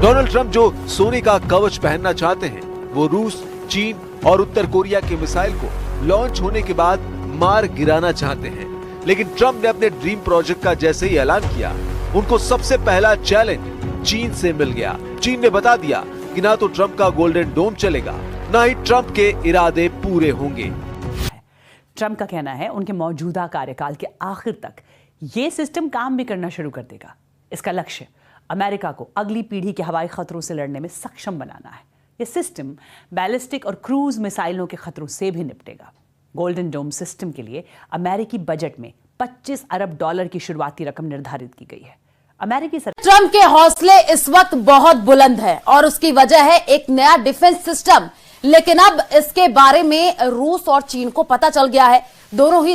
Donald Trump जो सोने का कवच पहनना चाहते हैं, वो रूस, चीन और उत्तर कोरिया के मिसाइल को लॉन्च होने के बाद मार गिराना चाहते हैं। लेकिन ट्रंप ने अपने ड्रीम प्रोजेक्ट का जैसे ही ऐलान किया, उनको सबसे पहला चैलेंज चीन से मिल गया। चीन ने बता दिया कि ना तो ट्रंप का गोल्डन डोम चलेगा, ना ही ट्रंप के इरादे पूरे होंगे। ट्रंप का कहना है उनके मौजूदा कार्यकाल के आखिर तक ये सिस्टम काम भी करना शुरू कर देगा। इसका लक्ष्य अमेरिका को अगली पीढ़ी के हवाई खतरों से लड़ने में सक्षम बनाना है। ये सिस्टम बैलिस्टिक और क्रूज मिसाइलों के खतरों से भी निपटेगा। गोल्डन डोम सिस्टम के लिए अमेरिकी बजट में $25 अरब की शुरुआती रकम निर्धारित की गई है। अमेरिकी ट्रंप के हौसले इस वक्त बहुत बुलंद है और उसकी वजह है एक नया डिफेंस सिस्टम। लेकिन अब इसके बारे में रूस और चीन को पता चल गया है। दोनों ही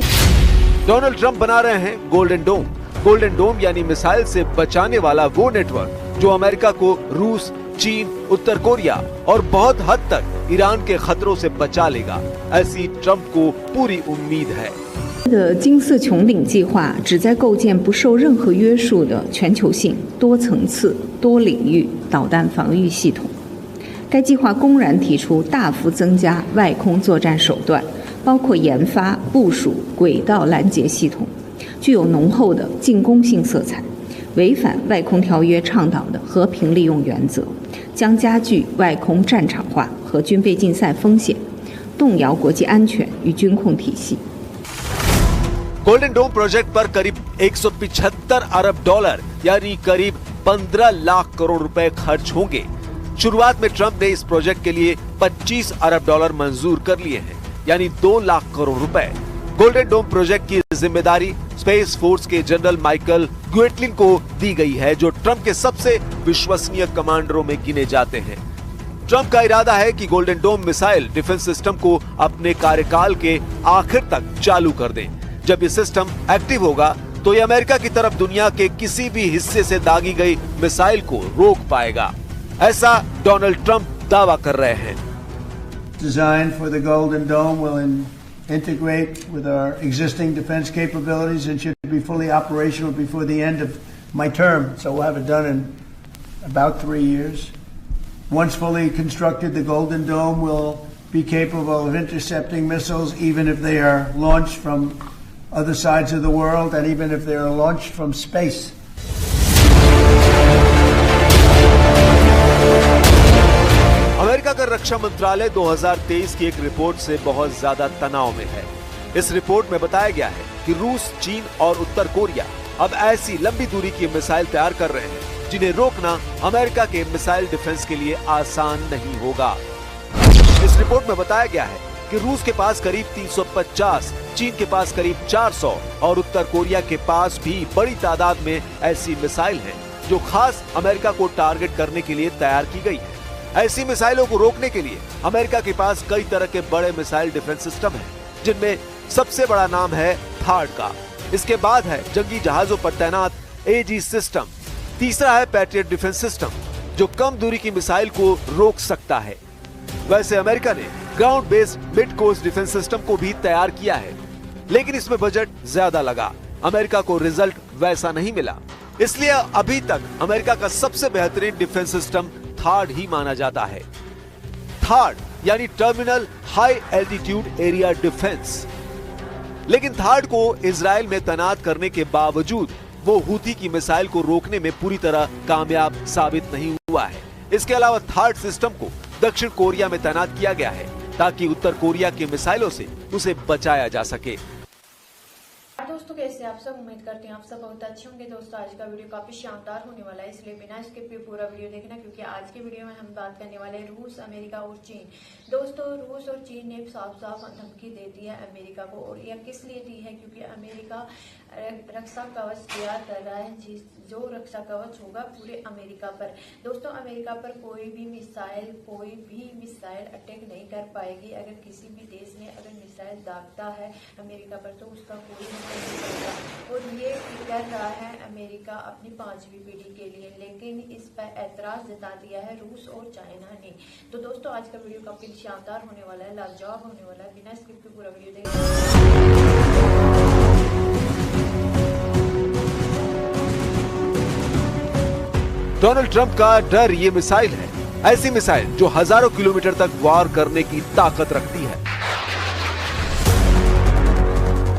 डोनाल्ड ट्रंप बना रहे हैं गोल्डन डोम। गोल्डन डोम यानी मिसाइल से बचाने वाला वो नेटवर्क जो अमेरिका को रूस, चीन, उत्तर कोरिया और बहुत हद तक ईरान के खतरों से बचा लेगा, ऐसी ट्रंप को पूरी उम्मीद है। 金色穹顶计划旨在构建不受任何约束的全球性、多层次、多领域导弹防御系统。该计划公然提出大幅增加外空作战手段，包括研发、部署轨道拦截系统，具有浓厚的进攻性色彩，违反外空条约倡导的和平利用原则，将加剧外空战场化和军备竞赛风险，动摇国际安全与军控体系。 गोल्डन डोम प्रोजेक्ट पर करीब $175 अरब यानी करीब 15 लाख करोड़ रुपए खर्च होंगे। शुरुआत में ट्रंप ने इस प्रोजेक्ट के लिए $25 अरब मंजूर कर लिए हैं, यानी 2 लाख करोड़ रुपए। गोल्डन डोम प्रोजेक्ट की जिम्मेदारी स्पेस फोर्स के जनरल माइकल ग्वेटलिन को दी गई है, जो ट्रंप के सबसे विश्वसनीय कमांडरों में गिने जाते हैं। ट्रंप का इरादा है कि golden dome missile defence system को अपने कार्यकाल के आखिर तक चालू कर दें। जब ये सिस्टम एक्टिव होगा तो ये अमेरिका की तरफ दुनिया के किसी भी हिस्से से दागी गई मिसाइल को रोक पाएगा, ऐसा डोनाल्ड ट्रंप दावा कर रहे हैं। Designed for the Golden Dome will integrate with our existing defense capabilities and should be fully operational before the end of my term. So we'll have it done in about 3 years. Once fully constructed, the Golden Dome will be capable of intercepting missiles even if they are launched from other sides of the world and even if they are launched from space. America का रक्षा मंत्रालय 2023 की एक report से बहुत ज्यादा तनाव में है। इस रिपोर्ट में बताया गया है कि रूस, चीन और उत्तर कोरिया अब ऐसी लंबी दूरी की मिसाइल तैयार कर रहे हैं जिन्हें रोकना अमेरिका के मिसाइल डिफेंस के लिए आसान नहीं होगा। इस रिपोर्ट में बताया गया है कि रूस के पास करीब 350, चीन के पास करीब 400 और उत्तर कोरिया के पास भी बड़ी तादाद में ऐसी मिसाइल हैं जो खास अमेरिका को टारगेट करने के लिए तैयार की गई है। ऐसी मिसाइलों को रोकने के लिए अमेरिका के पास कई तरह के बड़े मिसाइल डिफेंस सिस्टम हैं, जिनमें सबसे बड़ा नाम है थार्ड का। इसके बाद है जंगी जहाजों पर तैनात एजी सिस्टम। तीसरा है पैट्रियट डिफेंस सिस्टम, जो कम दूरी की मिसाइल को रोक सकता है। वैसे अमेरिका ने ground based mid course defence system को भी तैयार किया है, लेकिन इसमें बजट ज्यादा लगा। अमेरिका को रिजल्ट वैसा नहीं मिला, इसलिए अभी तक अमेरिका का सबसे बेहतरीन डिफेंस सिस्टम थार्ड ही माना जाता है। थार्ड यानी terminal high altitude area defence. लेकिन थार्ड को इजराइल में तैनात करने के बावजूद वो हूथी की मिसाइल को रोकने में पूरी तरह कामयाब साबित नहीं हुआ है। इसके अलावा थार्ड सिस्टम को दक्षिण कोरिया में तैनात किया गया है ताकि उत्तर कोरिया की मिसाइलों से उसे बचाया जा सके। दोस्तों कैसे आप सब, उम्मीद करते हैं आप सब बहुत अच्छे होंगे। दोस्तों आज का वीडियो काफी शानदार होने वाला है, इसलिए बिना स्किप के पूरा वीडियो देखना, क्योंकि आज के वीडियो में हम बात करने वाले हैं रूस, अमेरिका और चीन। दोस्तों रूस और चीन ने साफ साफ धमकी दे दी है अमेरिका को, और यह किस लिए दी है, क्योंकि अमेरिका रक्षा कवच तैयार कर रहा है, जो रक्षा कवच होगा पूरे अमेरिका पर। दोस्तों अमेरिका पर कोई भी मिसाइल अटैक नहीं कर पाएगी। अगर किसी भी देश ने अगर मिसाइल दागता है अमेरिका पर तो उसका कोई मतलब नहीं पड़ेगा। और ये कर रहा है अमेरिका अपनी 5वीं पीढ़ी के लिए, लेकिन इस पर ऐतराज जता दिया है रूस और चाइना ने। तो दोस्तों आज का वीडियो काफी शानदार होने वाला है, लाजवाब होने वाला है। बिना स्किप के पूरा वीडियो देखिए। डोनाल्ड ट्रंप का डर ये मिसाइल है, ऐसी मिसाइल जो हजारों किलोमीटर तक वार करने की ताकत रखती है।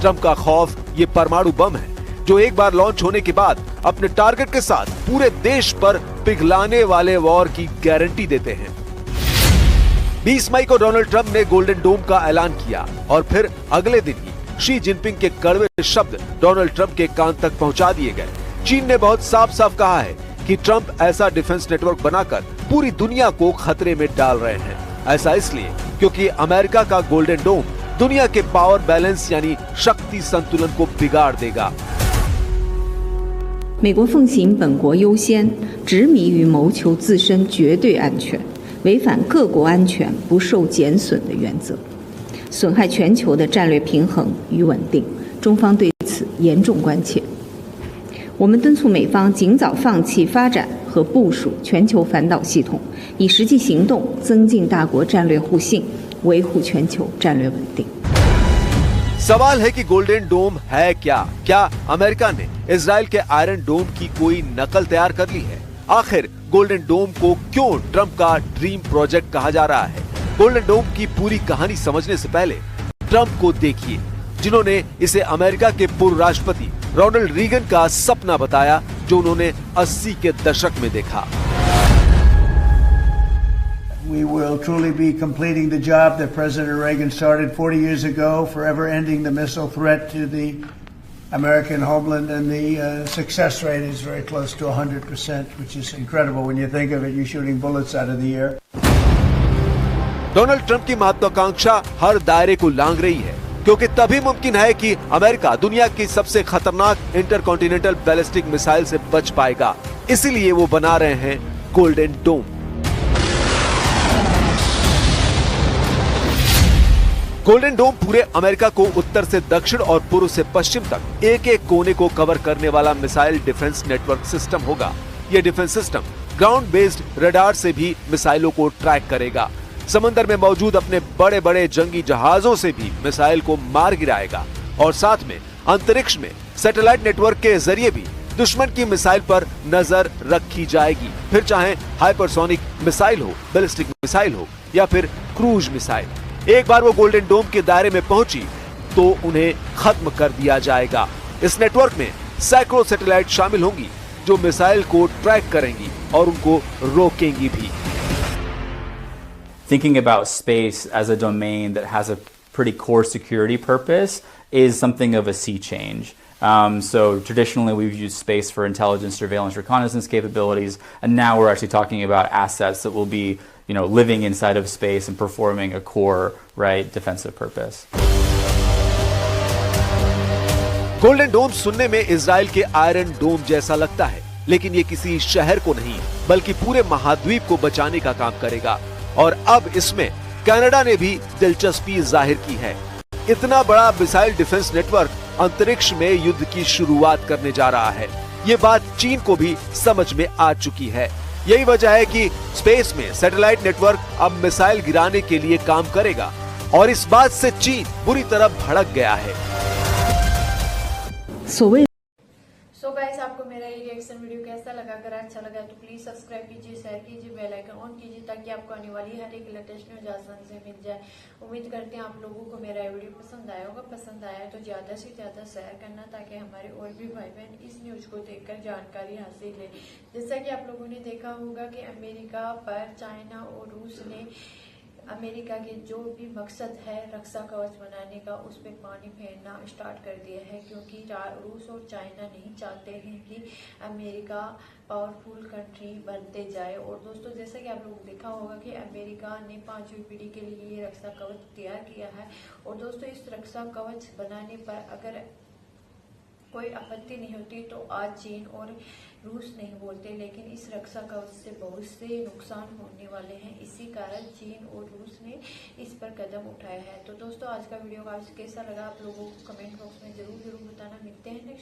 ट्रंप का खौफ ये परमाणु बम है, जो एक बार लॉन्च होने के बाद अपने टारगेट के साथ पूरे देश पर पिघलाने वाले वॉर की गारंटी देते हैं। 20 मई को डोनाल्ड ट्रंप ने गोल्डन डोम का ऐलान किया और फिर अगले दिन ही शी जिनपिंग के कड़वे शब्द डोनाल्ड ट्रंप के कान तक पहुंचा दिए गए। चीन ने बहुत साफ साफ कहा है कि ट्रंप ऐसा डिफेंस नेटवर्क बनाकर पूरी दुनिया को खतरे में डाल रहे हैं। ऐसा इसलिए क्योंकि अमेरिका का गोल्डन डोम दुनिया के पावर बैलेंस यानी शक्ति संतुलन को बिगाड़ देगा। 美国奉行本国优先，执迷于谋求自身绝对安全，违反各国安全不受减损的原则，损害全球的战略平衡与稳定。中方对此严重关切。我们敦促美方尽早放弃发展和部署全球反导系统，以实际行动增进大国战略互信，维护全球战略稳定。 सवाल है कि गोल्डन डोम है क्या? क्या अमेरिका ने इजराइल के आयरन डोम की कोई नकल तैयार कर ली है? आखिर गोल्डन डोम को क्यों ट्रंप का ड्रीम प्रोजेक्ट कहा जा रहा है? गोल्डन डोम की पूरी कहानी समझने से पहले ट्रंप को देखिए, जिन्होंने इसे अमेरिका के पूर्व राष्ट्रपति रोनाल्ड रीगन का सपना बताया, जो उन्होंने 80 के दशक में देखा। We will truly be completing the job that President Reagan started 40 years ago, forever ending the missile threat to the American homeland, and the success rate is very close to 100%, which is incredible when you think of it. You're shooting bullets out of the air. Donald Trump की महत्वाकांक्षा हर दायरे को लांघ रही है, क्योंकि तभी मुमकिन है कि अमेरिका दुनिया की सबसे खतरनाक इंटरकॉन्टिनेंटल बैलिस्टिक मिसाइल से बच पाएगा। इसीलिए वो बना रहे हैं गोल्डन डोम। गोल्डन डोम पूरे अमेरिका को उत्तर से दक्षिण और पूर्व से पश्चिम तक एक एक कोने को कवर करने वाला मिसाइल डिफेंस नेटवर्क सिस्टम होगा। यह defence system ground based radar से भी मिसाइलों को ट्रैक करेगा। समंदर में मौजूद अपने बड़े बड़े जंगी जहाजों से भी मिसाइल को मार गिराएगा और साथ में अंतरिक्ष में सैटेलाइट नेटवर्क के जरिए भी दुश्मन की मिसाइल पर नजर रखी जाएगी, फिर चाहे हाइपरसोनिक मिसाइल हो, बैलिस्टिक मिसाइल हो या फिर क्रूज मिसाइल। एक बार वो गोल्डन डोम के दायरे में पहुंची तो उन्हें खत्म कर दिया जाएगा। इस नेटवर्क में सैकड़ों सैटेलाइट शामिल होंगी जो मिसाइल को ट्रैक करेंगी और उनको रोकेंगी भी। Thinking about space as a domain that has a pretty core security purpose is something of a sea change. So traditionally we've used space for intelligence, surveillance, reconnaissance capabilities, and now we're actually talking about assets that will be, living inside of space and performing a core, right, defensive purpose. Golden dome सुनने में Israel के iron डोम जैसा लगता है, लेकिन ये किसी शहर को नहीं बल्कि पूरे महाद्वीप को बचाने का काम करेगा। और अब इसमें कनाडा ने भी दिलचस्पी जाहिर की है। इतना बड़ा मिसाइल डिफेंस नेटवर्क अंतरिक्ष में युद्ध की शुरुआत करने जा रहा है। ये बात चीन को भी समझ में आ चुकी है। यही वजह है कि स्पेस में सैटेलाइट नेटवर्क अब मिसाइल गिराने के लिए काम करेगा और इस बात से चीन बुरी तरह भड़क गया है। सो गाइस, आपको मेरा ये रिएक्शन वीडियो कैसा लगा? अगर अच्छा लगा तो प्लीज सब्सक्राइब कीजिए, शेयर कीजिए, बेल आइकन ऑन कीजिए ताकि आपको आने वाली हर एक लेटेस्ट न्यूज आसानी से मिल जाए। उम्मीद करते हैं आप लोगों को मेरा वीडियो पसंद आया होगा। पसंद आया तो ज्यादा से ज्यादा शेयर करना ताकि हमारे और भी भाई बहन इस न्यूज को देखकर जानकारी हासिल ले। जैसा कि आप लोगों ने देखा होगा कि अमेरिका पर चाइना और रूस ने अमेरिका के जो भी मकसद है रक्षा कवच बनाने का, उस पर पानी फेरना स्टार्ट कर दिया है, क्योंकि रूस और चाइना नहीं चाहते हैं कि अमेरिका पावरफुल कंट्री बनते जाए। और दोस्तों, जैसा कि आप लोगों को देखा होगा कि अमेरिका ने 5वीं पीढ़ी के लिए ये रक्षा कवच तैयार किया है। और दोस्तों, इस रक्षा कवच बनाने पर अगर कोई आपत्ति नहीं होती तो आज चीन और रूस नहीं बोलते, लेकिन इस रक्षा कवच से बहुत से नुकसान होने वाले हैं। इसी कारण चीन और रूस ने इस पर कदम उठाया है। तो दोस्तों, आज का वीडियो आज कैसा लगा आप लोगों को कमेंट बॉक्स में जरूर बताना। मिलते हैं नेक्स्ट